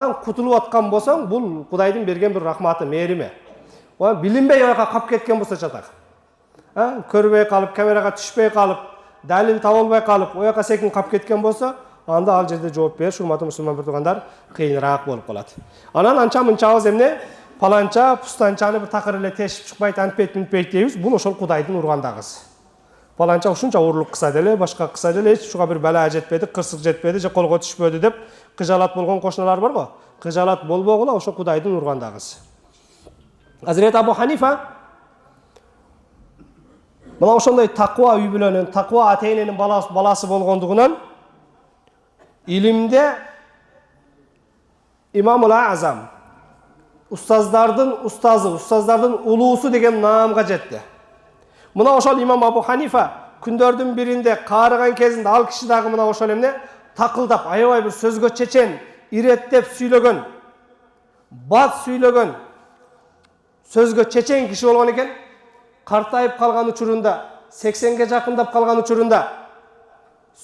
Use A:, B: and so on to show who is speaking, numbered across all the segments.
A: кутулуп аткан болсоң, бул Кудайдын берген бир рахматы, мээрими. Билинбей аяка кап кеткен болсо жатак. Көрбөй калып, камерага түшпөй калып, далил таба албай калып, ояка секин кап кеткен болсо, анда ал жерде жооп бериш, урматтуу мусулман биртугандар, кыйыныраак болуп калат. Анан анча мынчабыз эмне? Паланча, пустанчаны бир такыр эле тешип чыкпайт, антпейт, мынтпейт дейбиз. Бул ошол Кудайдын ургандагысы. Паланча ушунча уурлук кыса деле, башка кыса деле, эч ушуга бир бала жетпеди, кырсык жетпеди, же колго түшпөдү деп кыжалат болгон кошуналар бар го. Кыжалат болбогула ошо Кудайдын ургандагысы. Азирет Абу Ханифа мына ошондой таква үй бүлөнүн, таква ата-эненин баласы болгондугунан илимде Имамул Азам, устаздардын устазы, устаздардын улуусу деген наамга жетти. Мына ошол имам Абу Ханифа күндөрдүн биринде каарыган кезинде ал киши дагы мына ошол эмне такылдап, аябай бир сөзгө чечен, иреттеп сүйлөгөн, бат сүйлөгөн, сөзгө чечен киши болгон экен. Картайып калган учурунда, 80ге жакындап калган учурунда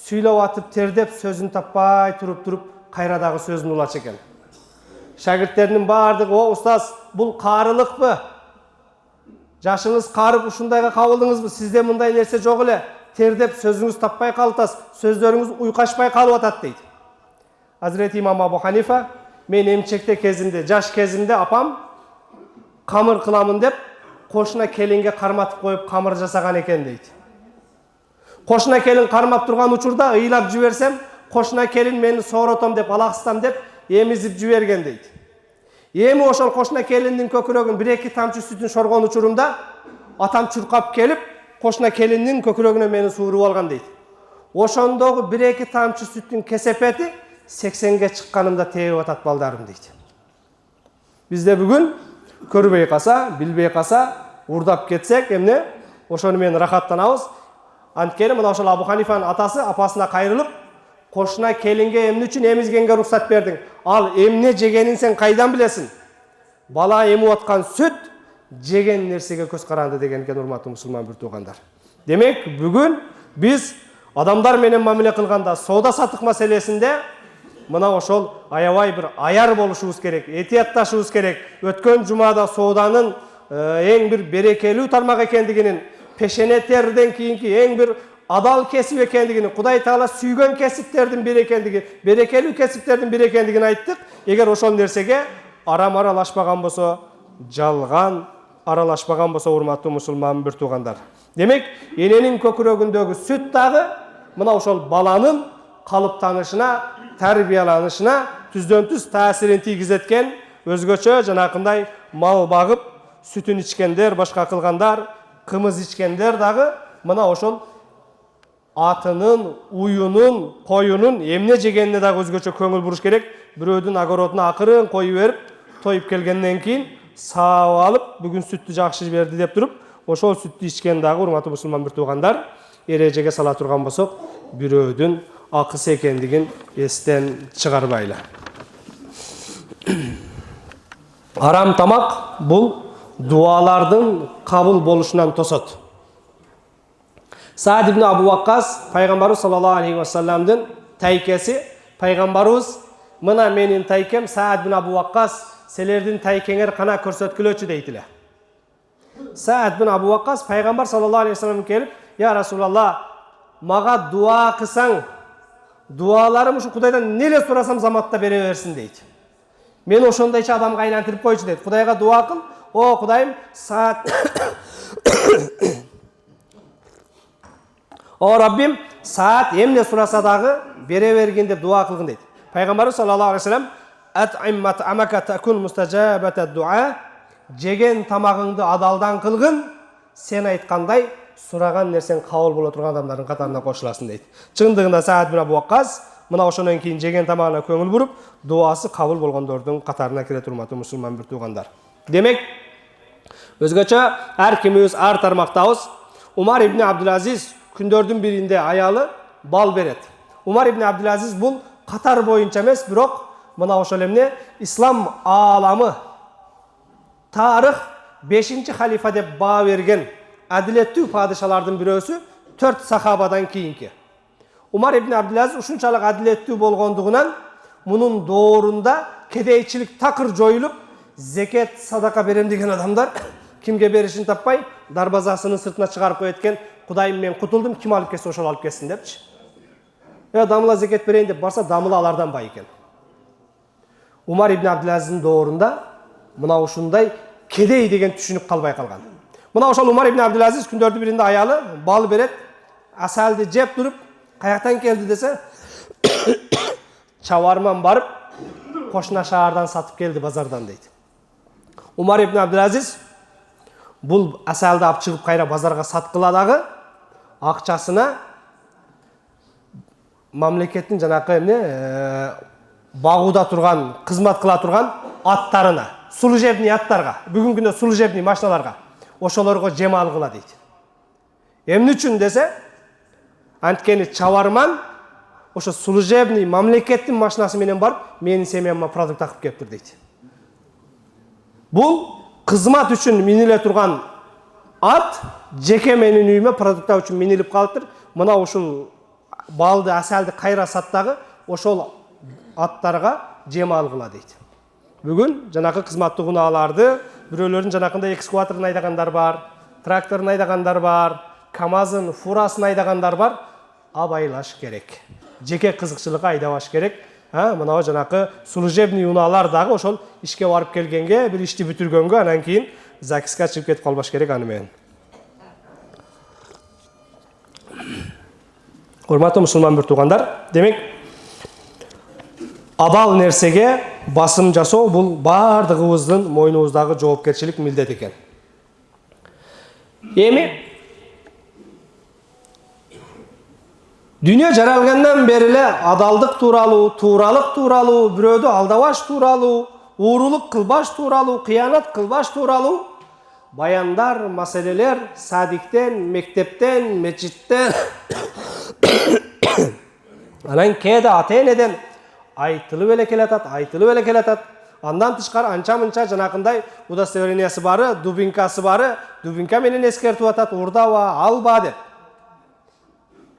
A: сүйлөп атып, тердеп, сөзүн таппай туруп кайра дагы сөзүн улачу экен. Шагирттеринин баардыгы: "О устаз, бул каарылыкпы? Жашыңыз карып ушундайга кабылдыңызбы? Сизде мындай нерсе жок эле. Тердеп сөзүңүз таппай калатасыз, сөздөрүңүз уйкашпай калып атат" дейт. Азирети имам Абу Ханифа: "Мен эмчекте кезимде, жаш кезимде апам камыр кыламын деп кошуна келинге карматып коюп камыр жасаган экен" дейт. Кошуна келин кармап турган учурда ыйлап жиберсем, кошуна келин мени сооротом деп, алаксытам деп эмизип жиберген дейт. Эми ошол кошуна келиндин көкүрөгүн 1-2 тамчы сүтүн шоргон учурумда атам чуркап келип, кошуна келиндин көкүрөгүнө мени сууруп алган дейт. Ошондогу 1-2 тамчы сүттүн кесепети 80ге чыкканымда тээп атат балдарым дейт. Бизде бүгүн көрбөй калса, билбей калса, урдап кетсек эмне? Ошону менен рахаттанабыз. Анткени мына ошол Абу Ханифанын атасы апасына кайрылып, кошуна келинге эмне үчүн эмизгенге уруксат бердиң? Ал эмне жегенин сен кайдан билесиң? Бала эмип аткан сүт жеген нерсеге көз каранды деген экен, урматтуу мусулман биртугандар. Демек, бүгүн биз адамдар менен мамиле кылганда, соода сатык маселесинде мына ошол аябай бир аяр болушубуз керек, этиятташыбыз керек. Өткөн жумада сооданын эң бир берекелүү тармак экендигинин, пешене терден кийинки эң бир адал кесип экендигин, Кудай Таала сүйгөн кесиптердин бири экендигин, берекелүү кесиптердин бири экендигин айттык. Эгер ошол нерсеге арам аралашпаган болсо, жалган аралашпаган болсо, урматтуу мусулман биртугандар. Демек, эненин көкүрөгүндөгү сүт дагы мына ошол баланын калыптанышына, тарбияланышына түздөн түз таасирин тийгизеткен, өзгөчө жанакындай мал багып, сүтүн ичкендер, башка кылгандар, кымыз ичкендер дагы мына ошол атынын, уюнун, коюнун эмне жегенине дагы өзгөчө көңүл буруш керек. Бирөөдүн огородуна акырын коюп берип, тоюп келгенден кийин саап алып, бүгүн сүттү жакшы берди деп туруп, ошол сүттү ичкен дагы, урматтуу мусулман биртугандар, эрежеге сала турган болсок, бирөөдүн акысы экендигин эстен чыгарбайлы. Арам тамак бул дуалардын кабыл болушунан тосот. Саад ибн Абу Ваккас, пайгамбарыбыз саллаллаху алейхи ва салламдын тайкеси, пайгамбарыбыз: "Мына менин тайкем Саад ибн Абу Ваккас, силердин тайкеңер кана көрсөткүлөчү" дейт эле. Саад ибн Абу Ваккас пайгамбар саллаллаху алейхи ва саллам келип: "Я Расулалла, мага дуа кылсаң, дуаларым ушу Кудайдан неле сурасам заматта бере берсин" дейт. Мен ошондойчу адамга айлантырып койчу дейт. Кудайга дуа кыл: "О Кудайым, Саад О Раббим, Саад эмне сураса дагы бере бергин" деп дуа кылгын дейт. Пайгамбарыбыз саллаллаху алейхи ва саллам: "Ат'им мат'амака такун мустажабата дуа", жеген тамагыңды адалдан кылгын, сен айткандай сураган нерсең кабыл боло турган адамдардын катарына кошуласың дейт. Чындыгында Саад ибн Абу Ваккас мына ошондон кийин жеген тамагына көңүл буруп, дуасы кабыл болгондордун катарына кире, урматтуу мусулман биртугандар. Демек, өзгөчө ар кимибиз ар тармактабыз. Умар ибн Абдул-Азиз күндөрдүн биринде аялы бал берет. Умар ибн Абдул-Азиз бул катар боюнча эмес, бирок мына ошол эмне ислам ааламы, тарых 5-халифа деп баа берген адилеттүү падышалардын бирөөсү, 4 сахабадан кийинки. Умар ибн Абдул-Азиз ушунчалык адилеттүү болгондугунан Мунун доорунда кедейчилик такыр жоюлуп, зекет, садака берем деген адамдар кимге беришин таппай, дарбазасынын сыртына чыгарып коет экен. Кудайым мен кутулдум, ким алып келсе ошол алып келсин депчи. Дамыла зекет берейин деп барса, дамыла алардан бай экен. Умар ибн Абдулазиздин доорунда мына ушундай кедей деген түшүнүк калбай калган. Мына ошол Умар ибн Абдулазиз күндөрдүн биринде аялы бал берет, асалды жеп туруп, каяктан келди десе, чабарман барып, кошуна шаардан сатып келди базардан дейт. Умар ибн Абдулазиз бул асалды алып чыгып кайра базарга саткыла дагы акчасына мамлекеттин жанакы багууда турган, кызмат кыла турган аттарына, служебный аттарга, бүгүнкү күндө служебный машиналарга, ошолорго жем алгыла дейт. Эмне үчүн десе, анткени чабарман ошо служебный мамлекеттин машинасы менен барып, менин семьяма продукт такып келиптир дейт. Бул кызмат үчүн миниле турган ат жеке менин үйүмө продукт үчүн минилип калыптыр. Мына ушул балды, асалды кайра саттагы ошол аттарга жем алгыла дейт. Бүгүн жанакы кызматтык унааларды бирөөлөрдүн жанакында экскаваторун айдагандар бар, тракторун айдагандар бар, КАМАЗын, фурасын айдагандар бар. Абайлаш керек. Жеке кызыкчылыкка айдабаш керек. Мына жанакы служебный унаалар дагы ошол ишке барып келгенге, бир ишти бүтүргөнгө, анан кийин закиска чыгып кетип калбаш керек аны менен. Урматтуу мусулман бир туугандар, демек абал нерсеге басым жасоо бул бардыгыбыздын мойнубуздагы жоопкерчилик милдет экен. Эми дүйнө жаралгандан бери эле адалдык тууралуу, тууралык тууралуу, бирөөдү алдабаш тууралуу, уурулук кылбаш тууралуу, кыянат кылбаш тууралуу баяндар, маселелер садиктен, мектептен, мечиттен, анан кээде ата-энеден айтылып эле келатат. Андан тышкары анча-мынча жанакындай удостоверениясы бары, дубинкасы бары, дубинка менен эскертип атат, урдаба, алба деп.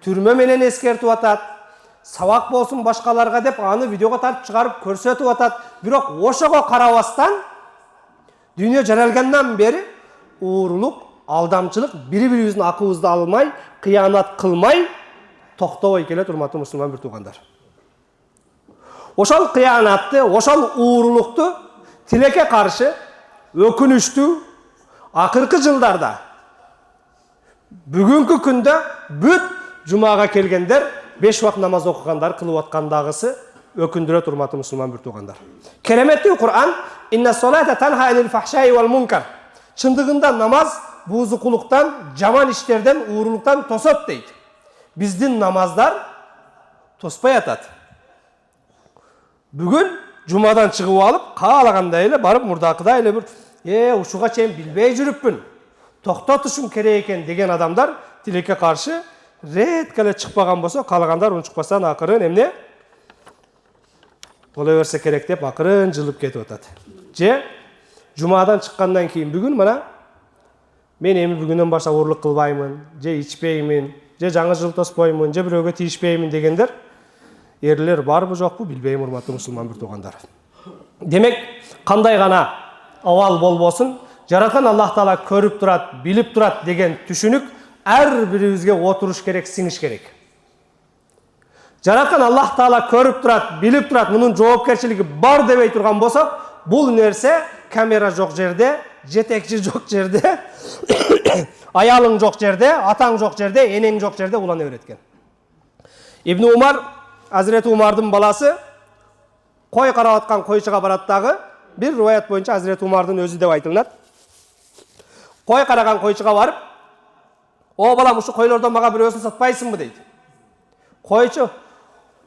A: Түрмө менен эскертип атат, сабак болсун башкаларга деп аны видеого тартып чыгарып көрсөтүп атат. Бирок ошого карабастан дүйнө жаралгандан бери уурулук, алдамчылык, бири-бирибиздин акыбызды алмай, кыянат кылмай токтобой келет, урматтуу мусулман бир туугандар. Ошол кыянатты, ошол уурулукту тилекке каршы өкүнүштүү акыркы жылдарда бүгүнкү күндө бүт жумага келгендер 5 убак намаз окугандар кылып аткандагысы өкүндүрөт, урматтуу мусулман бир туугандар. Кереметтүү Кур'ан инна солата танха анил фахшай вал мункар. Чындыгында намаз буузукулуктан, жаман иштерден, уурулуктан тосот дейт. Биздин намаздар тоспой атат. Бүгүн жумадан чыгып алып, каалагандай эле барып мурдакыдай эле бир ушуга чейин билбей жүрүппүн, токтотушум керек экен деген адамдар тилекке каршы ретке эле чыкпаган болсо, каалагандар унчукпастан акырын эмне боло берсе керек деп акырын жылып кетип атат. Же жумадан чыккандан кийин бүгүн мына мен эми бүгүндөн баштап уурулук кылбаймын, же ичпеймин, же жаңы жыл тоспоймун, же бирөөгө тийишпеймин дегендер эрлер барбы жокпу билбейм, урматтуу мусулман бир туугандар. Демек, кандай гана абал болбосун, жараткан Аллах Таала көрүп турат, билип турат деген түшүнүк ар бирибизге отуруш керек, сиңиш керек. Жараткан Аллах Таала көрүп турат, билип турат, мунун жоопкерчилиги бар дебей турган болсо, бул нерсе камера жок жерде, жетекчи жок жерде, аялың жок жерде, атаң жок жерде, энең жок жерде улана берет экен. Ибн Умар, Азирети Умардын баласы кой карап аткан койчуга барат дагы, бир риваят боюнча Азирети Умардын өзү деп айтылат. Кой караган койчуга барып, "О балам, ушу койлордон мага бирөөсүн сатпайсыңбы?" дейт. Койчу,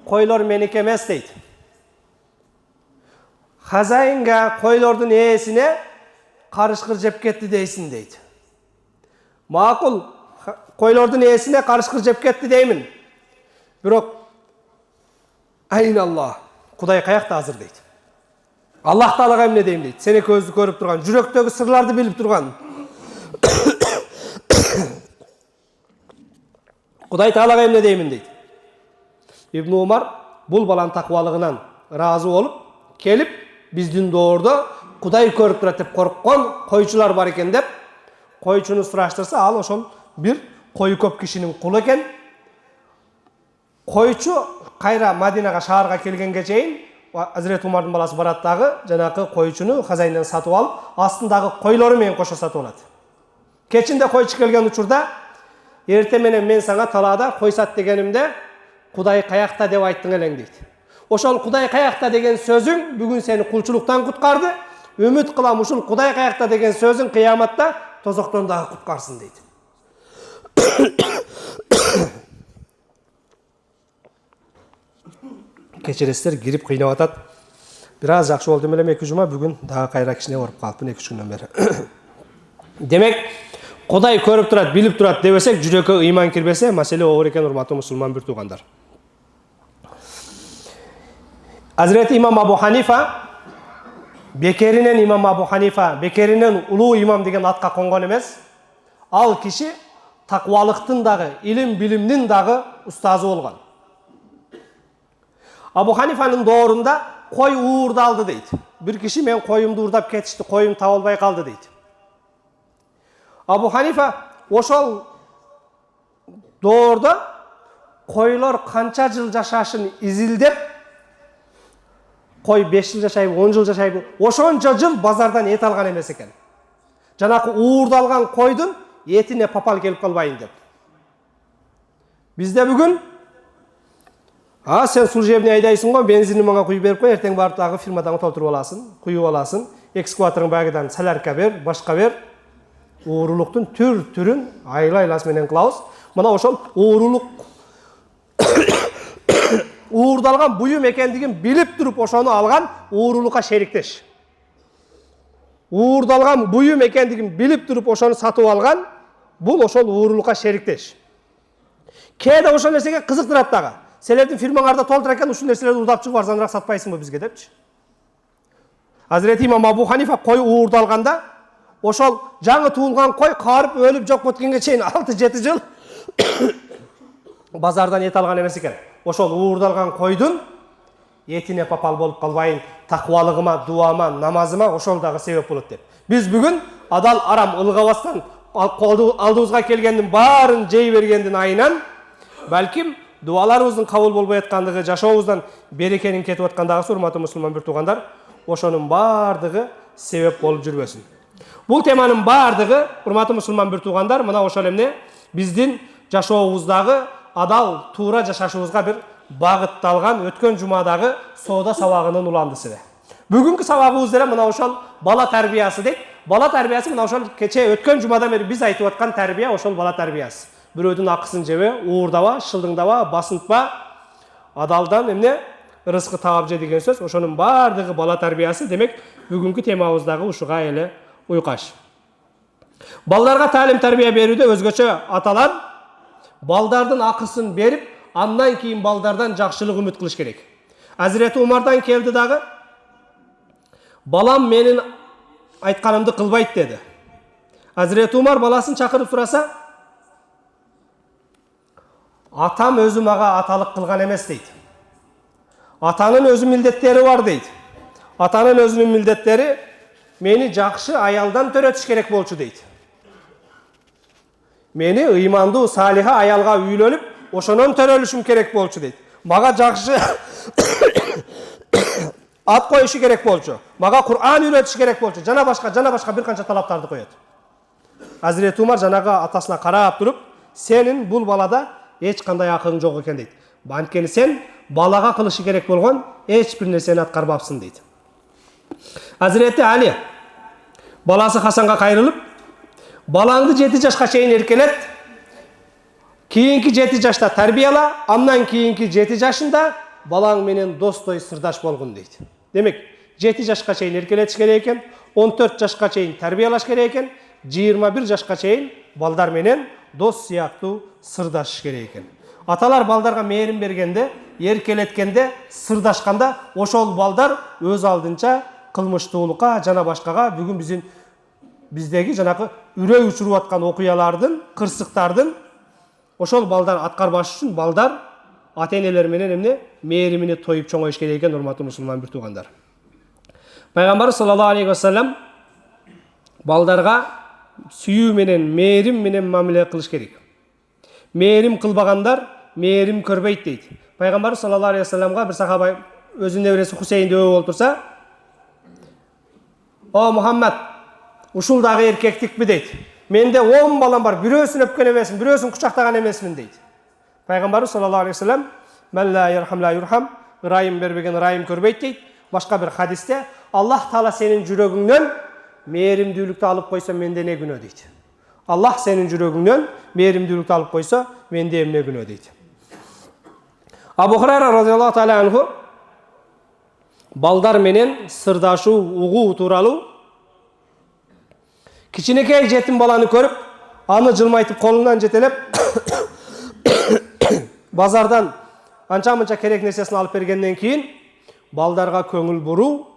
A: "Койлор меники эмес" дейт. "Хазайынга койлордун ээсине карышкыр жеп кетти дейсиң" дейт. "Макул, койлордун ээсине карышкыр жеп кетти деймин. Бирок айын Аллах, Кудай каякта азыр" дейт. Аллах Таалага эмне дейм дейт. Сени көздү көрүп турган, жүрөктөгү сырларды билип турган. Кудай Таалага эмне деймин дейт. Ибн Умар бул баланын такыбалыгынан ыраазы болуп келип биздин доордо Кудай көрүп турат деп корккон койчулар бар экен деп койчуну сураштырса, ал ошол бир кою көп кишинин кулу экен. Койчу кайра Мадинага шаарга келгенге чейин Азирет Умардын баласы барат дагы жанакы койчуну хазайындан сатып алып, астындагы койлору менен кошо сатып алат. Кечинде койчу келген учурда эрте менен мен сага талаада кой сат дегенимде Кудай каякта деп айттың элең дейт. Ошол Кудай каякта деген сөзүң бүгүн сени кулчулуктан куткарды. Үмүт кылам ушул Кудай каякта деген сөзүң кыяматта тозоктон дагы куткарсын дейт. Кечиресиздер, кирип кыйнап атат. Бир аз жакшы болду элем 2 жума, бүгүн дагы кайра кичине ооруп калыпмын 2 күндөн бери. Демек, Кудай көрүп турат, билип турат дебесек, жүрөккө ыйман кирбесе, маселе оор экен, урматтуу мусулман бир туугандар. Hazreti İmam Abu Hanifa, bekerinden İmam Abu Hanifa, bekerinden ulu imam деген атка конгон эмес. Ал киши таквалыктын дагы, илим билимдин дагы устазы болгон. Абу Ханифанын доорунда кой уурдалды дейт. Бир киши мен коюмду уурдап кетишти, коюм табылбай калды дейт. Абу Ханифа ошол доордо койлор канча жыл жашашын изилдеп, кой 5 жыл жашайбы, 10 жыл жашайбы, ошончо жыл базардан эт алган эмес экен. Жанакы уурдалган койдун этине папал келип калбайын деп. Бизде бүгүн сен служебный айдайсың го, бензинди мага куюп берип кой, эртең барып дагы фирмадан толтуруп аласың, куюп аласың, экскаваторуң багыдан солярка бер, башка бер. Уурулуктун түр-түрүн айла-айласы менен кылабыз. Мына ошол уурулук уурдалган буюм экендигин билип туруп ошону алган уурулукка шериктеш. Уурдалган буюм экендигин билип туруп ошону сатып алган бул ошол уурулукка шериктеш. Кээде ошол нерсеге кызыктырат дагы. Силердин фирмаңарда толтура экен, ушул нерселерди уурдап чыгып арзаныраак сатпайсыңбы бизге депчи. Hazreti İmam Abu Hanifa кой уурдалганда ошол жаңы туулган кой карып өлүп жок боткенге чейин 6-7 жыл базардан эт алган эмес экен. Ошол уурдалган койдун этине папал болуп калбайын, таквалыгыма, дуама, намазыма ошол дагы себеп болот деп. Биз бүгүн адал арам ылгабастан алдыбызга келгендин баарын жей бергендин айынан балким дуаларыбыздын кабыл болбой аткандыгы, жашообуздан берекенин кетип аткандыгы, урматтуу мусулман бир туугандар, ошонун баардыгы себеп болуп жүрбөсүн. Бул теманын баардыгы, урматтуу мусулман бир туугандар, мына ошол эмне биздин жашообуздагы адал туура жашашыбызга бир багытталган өткөн жумадагы соода сабагынын уландысы. Бүгүнкү сабагыбыз деле мына ошол бала тарбиясы дейт. Бала тарбиясы мына ошол кече өткөн жумадан бери биз айтып аткан тарбия ошол бала тарбиясы. Бирөөдүн акысын жебе, уурдаба, шылдыңдаба, басынтпа, адалдан эмне рызкы таап же деген сөз. Ошонун баардыгы бала тарбиясы. Демек, бүгүнкү темабыздагы ушуга эле уйкаш. Балдарга таалим тарбия берүүдө өзгөчө аталар балдардын акысын берип, андан кийин балдардан жакшылык үмүт кылыш керек. Азирети Умардан келди дагы, балам менин айтканымды кылбайт деди. Азирети Умар баласын чакырып сураса, атам өзү мага аталык кылган эмес дейт. Атанын өзү милдеттери бар дейт. Атанын өзүнүн милдеттери мени жакшы аялдан төрөтүш керек болчу дейт. Мени ыймандуу, салиха аялга үйлөнүп, ошонон төрөлүшүм керек болчу дейт. Мага жакшы ат коюшу керек болчу. Мага Кур'ан үйрөтүш керек болчу. Жана башка бир канча талаптарды коет. Азирет Умар жанагы атасына карап туруп, сенин бул балада эч кандай акылың жок экен дейт. Анткени сен балага кылышы керек болгон эч бир нерсени аткарбапсың дейт. Азирети Али баласы Хасанга кайрылып, балаңды 7 жашка чейин эркелет, кийинки 7 жашта тарбияла, андан кийинки 7 жашында балаң менен достой сырдаш болгун дейт. Демек, 7 жашка чейин эркелетиш керек экен, 14 жашка чейин тарбиялаш керек экен, 21 жашка чейин балдар менен дос сыяктуу сырдашыш керек экен. Аталар балдарга мээрин бергенде, эркелеткенде, сырдашканда ошол балдар өз алдынча кылмыштуулукка жана башкага бүгүн биздеги жанакы үрөй учуруп аткан окуялардын, кырсыктардын ошол балдар аткарбаш үчүн балдар ата-энелер менен эмне мээримине тоюп чоңоюш керек экен, урматтуу мусулман бир туугандар. Пайгамбарыбыз саллаллаху алейхи вассалам балдарга сүйүү менен, мээрим менен мамиле кылыш керек. Мээрим кылбагандар мээрим көрбөйт дейт. Пайгамбарыбыз саллаллаху алейхи вассаламга бир сахаба өзүнүн небереси Хусейнди өө болуп турса, "О Мухаммад, ушул дагы эркектикпи?" дейт. "Менде 10 балам бар, бирөөсүн өпкөн эмесмин, бирөөсүн кучактаган эмесмин" дейт. Пайгамбарыбыз саллаллаху алейхи вассалам "Мен ла ярхам ла юрхам", ырайым бербеген ырайым көрбөйт дейт. Башка бир хадисте Аллах Таала сенин жүрөгүңнөн мээримдүүлүктү алып койсо, менде не күнөө дейт. Аллах сенин жүрөгүңнөн мээримдүүлүктү алып койсо, менде эмне күнөө дейт. Абу Хурайра радhiyallahu taala анху балдар менен сырдашуу, угуу тууралуу кичинекей жетим баланы көрүп, аны жылмайтып колунан жетелеп базардан анча-мынча керек нерсесин алып бергенден кийин балдарга көңүл буруу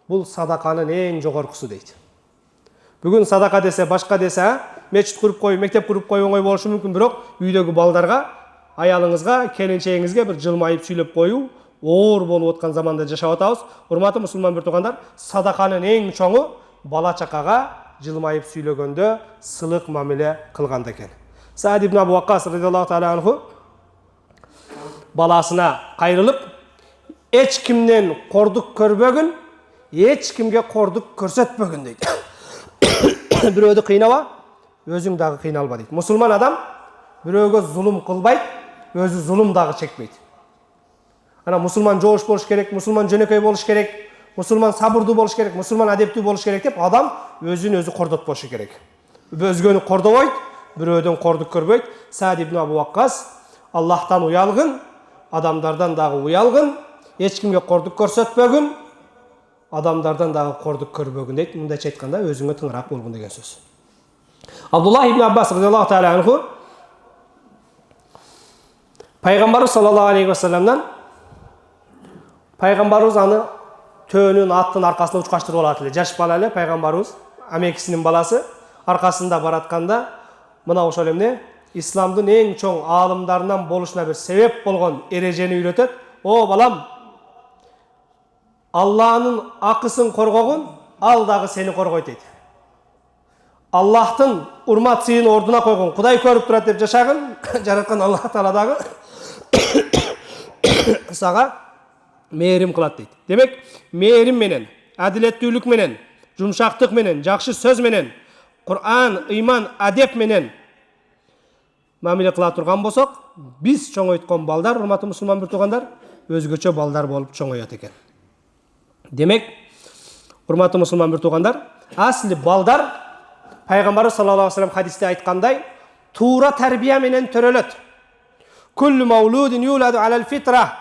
A: бул садаканын эң жогоркусу дейт. Бүгүн садака десе, башка десе, мечит куруп коюу, мектеп куруп коюу оңой болушу мүмкүн, бирок үйдөгү балдарга, аялыңызга, келинчегиңизге бир жылмайып сүйлөп коюу оор болуп аткан заманда жашап атабыз. Урматтуу мусулман бир туугандар, садаканын эң чоңу бала чакага жылмайып сүйлөгөндө сылык мамиле кылганда экен. Саад ибн Абу Ваккас радhiyallahu taala анху баласына кайрылып, эч кимден кордук көрбөгүн, эч кимге кордук көрсөтпөгүн дейт. Бирөөдү кыйнава, өзүң дагы кыйналба дейт. Мусулман адам бирөөгө зулум кылбайт, өзү зулум дагы чекпейт. Ана мусулман жоош болуш керек, мусулман жөнөкөй болуш керек, мусулман сабырдуу болуш керек, мусулман адептүү болуш керек деп адам өзүн өзү кордотпошу керек. Өзгөнү кордобойт, бирөөдөн кордук көрбөйт. Саад ибн Абу Ваккас Аллахтан уялгын, адамдардан дагы уялгын, эч кимге кордук көрсөтпөгүн, адамдардан дагы кордук көрбөгүн дейт. Мындайча айтканда өзүңө тыңыраак болгун деген сөз. Абдуллах ибн Аббас радhiyallahu taala анху Пайгамбарыбыз саллаллаху алейхи вассаламдан пайгамбарыбыз аны төөнүн аттын аркасына учкаштырып алат эле. Жаш бала эле пайгамбарыбыз амекисинин баласы аркасында баратканда мына ошол эмне исламдын эң чоң аалымдарынан болушуна бир себеп болгон эрежени үйрөтөт. "О балам, Алланын акысын коргогун, ал дагы сени коргойт" дейт. Аллахтын урмат сыйын ордуна койгон, Кудай көрүп турат деп жашагын, жараткан Аллах Таала дагы сага мээрим кылат дейт. Демек, мээрим менен, адилеттүүлүк менен, жумшактык менен, жакшы сөз менен, Кур'ан, ыйман, адеп менен мамиле кыла турган болсок, биз чоңойткон балдар, урматтуу мусулман бир туугандар, өзгөчө балдар болуп чоңойот экен. Демек, урматтуу мусулман бир туугандар, асли балдар Пайгамбарыбыз саллаллаху алейхи вассалам хадисте айткандай, туура тарбия менен төрөлөт. Куллу маулудин юладу алал фитра.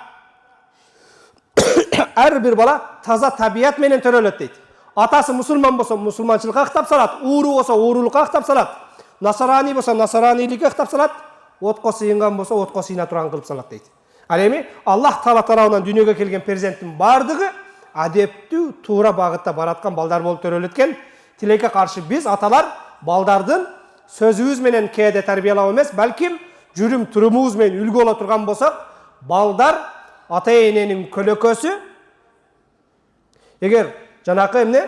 A: Ар бир бала таза табият менен төрөлөт дейт. Атасы мусулман болсо мусулманчылыкка актап салат, ууру болсо уурулукка актап салат, насарани болсо насараниликке актап салат, отко сыйынган болсо отко сыйына турган кылып салат дейт. Ал эми Аллах Таала тарабынан дүйнөгө келген перзенттин бардыгы адептүү, туура багытта бараткан балдар болуп төрөлөт экен. Тилекке каршы биз аталар балдардын сөзүбүз менен кээде тарбиялап эмес, балким жүрүм турумубуз менен үлгү боло турган болсок, балдар ата-эненин көлөкөсү. Эгер жанакы эмне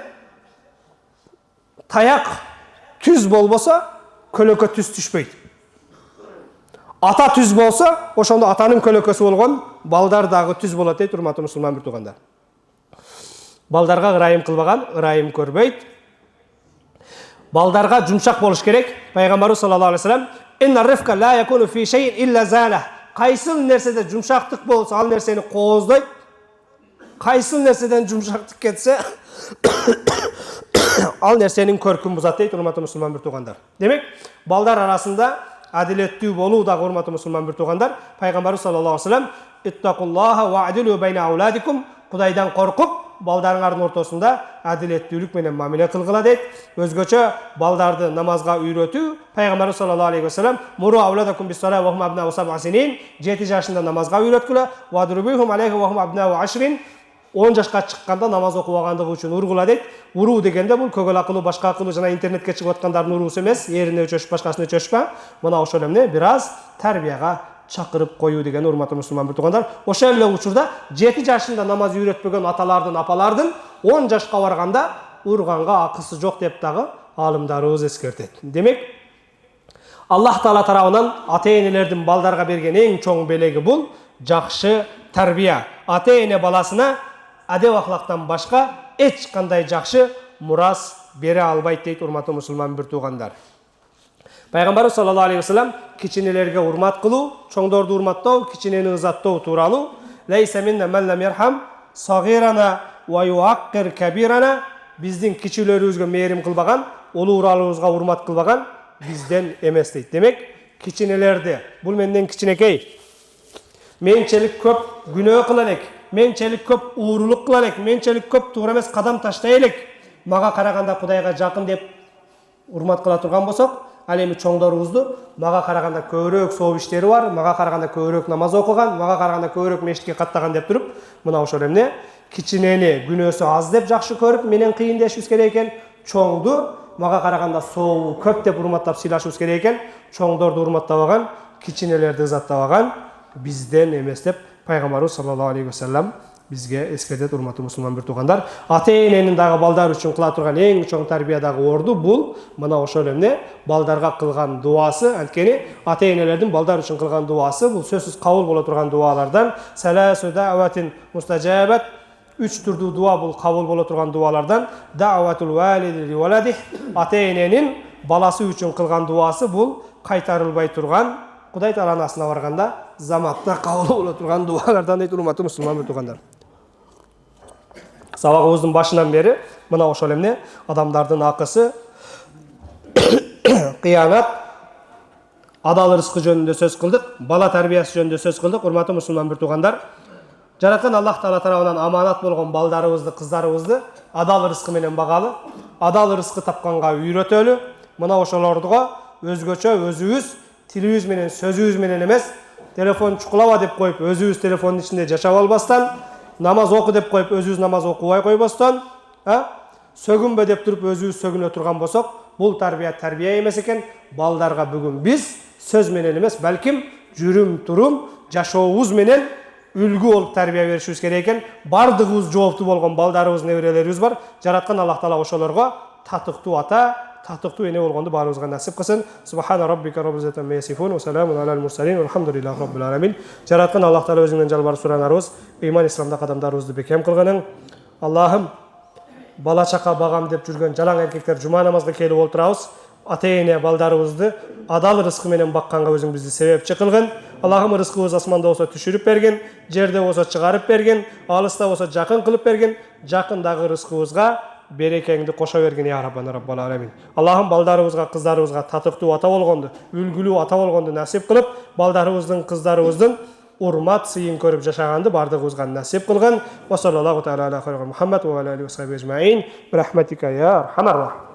A: таяк түз болбосо, көлөкө түз түшпөйт. Ата түз болсо, ошондо атанын көлөкөсү болгон балдар дагы түз болот дейт, урматтуу мусулман бир туугандар. Балдарга ырайым кылбаган ырайым көрбөйт. Балдарга жумшак болуш керек. Пайгамбарыбыз саллаллаху алейхи вассалам "Инна рифка ла якуну фи шейин илля зана". Кайсыл нерседе жумшактык болсо, ал нерсени кооздойт. Кайсыл нерседен жумшактык кетсе, ал нерсенин көркүн бузат дейт, урматтуу мусулман бир туугандар. Демек, балдар арасында адилеттүү болуу дагы, урматтуу мусулман бир туугандар, Пайгамбарыбыз саллаллаху алейхи вассалам "Иттакуллаха ва адилу байна ауладикум", Кудайдан коркуп, балдарыңардын ортосунда адилеттүүлүк менен мамиле кылгыла дейт. Өзгөчө балдарды намазга үйрөтүү. Пайгамбарыбыз саллаллаху алейхи вассалам "Муру ауладакум бис-сала ва хум абнау саб'a синин", 7 жашында намазга үйрөткүлө, "Ва дурбихум алейхи ва хум абнау 10", 10 жашка чыкканда намаз окубагандыгы үчүн ургула дейт. Уруу дегенде бул көгөл акылуу, башка акылуу жана интернетке чыгып аткандардын уруусу эмес, эрине өчөшүп, башкасына өчөшпө. Мына ошол эмне бир аз тарбияга чакырып коюу деген урматтуу мусулман бир туугандар. Ошол эле учурда 7 жашында намаз үйрөтпөгөн аталардын, апалардын 10 жашка барганда урганга акысы жок деп дагы алымдарыбыз эскертет. Демек, Аллах Таала тарабынан ата-энелердин балдарга берген эң чоң белеги бул жакшы тарбия. Ата-эне баласына адеп ахлактан башка эч кандай жакшы мурас бере албайт дейт урматтуу мусулман бир туугандар. Пайгамбарыбыз саллаллаху алейхи вассалам кичинелерге урмат кылуу, чоңдорду урматтоо, кичинени ызаттоо тууралуу лейса минна ман лам ярхам сагирана ва юаккир кабирана, биздин кичилерибизге мээрим кылбаган, улууларыбызга урмат кылбаган бизден эмес дейт. Демек, кичинелерди бул менден кичинекей, менчелик көп күнөө кыла элек, менчелик көп уурулук кыла элек, менчелик көп туура эмес кадам таштай элек, мага караганда Кудайга жакын деп урмат кыла турган болсок, ал эми чоңдорубузду мага караганда көбүрөөк сооп иштери бар, мага караганда көбүрөөк намаз окуган, мага караганда көбүрөөк мешитке каттаган деп туруп, мына ошол эмне кичинени күнөөсү аз деп жакшы көрүп менен кыйын дешибиз керек экен, чоңду мага караганда сообу көп деп урматтап сыйлашыбыз керек экен, чоңдорду урматтабаган, кичинелерди ызаттабаган бизден эмес деп пайгамбарыбыз саллаллаху алейхи вассалам бизге эскертет урматтуу мусулман бир туугандар. Ата-эненин дагы балдар үчүн кыла турган эң чоң тарбиядагы орду бул мына ошол эмне балдарга кылган дуасы. Анткени ата-энелердин балдар үчүн кылган дуасы бул сөзсүз кабыл боло турган дуалардан. Саласу даъватин мустажабат, 3 түрдүү дуа бул кабыл боло турган дуалардан. Даъватул валиди ли валадих, ата-эненин баласы үчүн кылган дуасы бул кайтарылбай турган, Кудай Тааланын асына барганда заматта кабыл боло турган дуалардан дейт урматтуу мусулман бир туугандар. Сабагыбыздын башынан бери мына ошол эмне адамдардын акысы, кыянат, адал рызкы жөнүндө сөз кылдык, бала тарбиясы жөнүндө сөз кылдык. Урматтуу мусулман бир туугандар, жараткан Аллах Таала тарабынан аманат болгон балдарыбызды, кыздарыбызды адал рызкы менен багалы, адал рызкы тапканга үйрөтөлү. Мына ошолордуга өзгөчө өзүбүз тилибиз менен, сөзүбүз менен эмес, телефон чукулаба деп коюп өзүбүз телефондун ичинде жашап албастан, намаз оку деп коюп өзүбүз намаз окубай койбостон, сөгүнбө деп туруп өзүбүз сөгүнө турган болсок, бул тарбия эмес экен. Балдарга бүгүн биз сөз менен эмес, балким жүрүм турум жашообуз менен үлгү болуп тарбия беришибиз керек экен. Бардыгыбыз жооптуу болгон балдарыбыз, неберелерибиз бар. Жараткан Аллах Таала ошолорго татыктуу ата, татыктуу эне болгонду баарыбызга насип кылсын. Субхана раббика раббил иzzati амма ясифун ва саламун алал мурсалин валхамдулиллахи раббил аламин. Жараткан Аллах Таала өзүңдөн жалбарып суранарыбыз, ыйман исламда кадамдарыбызды бекем кылгының. Аллахым, бала чака багам деп жүргөн жалаң эркектер жума намазга келип олтурабыз. Ата-эне балдарыбызды адал рызкы менен бакканга өзүң бизди себепчи кылгын. Аллахым, рызкыбыз асманда болсо түшүрүп берген, жерде болсо чыгарып берген, алыста болсо жакын кылып берген, жакындагы рызкыбызга берекеңди кошо бергин я раббана раббал аламин. Аллахым, балдарыбызга, кыздарыбызга татыктуу ата болгонду, үлгүлүү ата болгонду насип кылып, балдарыбыздын, кыздарыбыздын урмат сыйын көрүп жашаганды бардыгыбызга насип кылгын. Ва саллаллаху таала аля хайри Мухаммад ва аля алихи ва сахбихи ажмаин. Бирахматика я архамар рахим.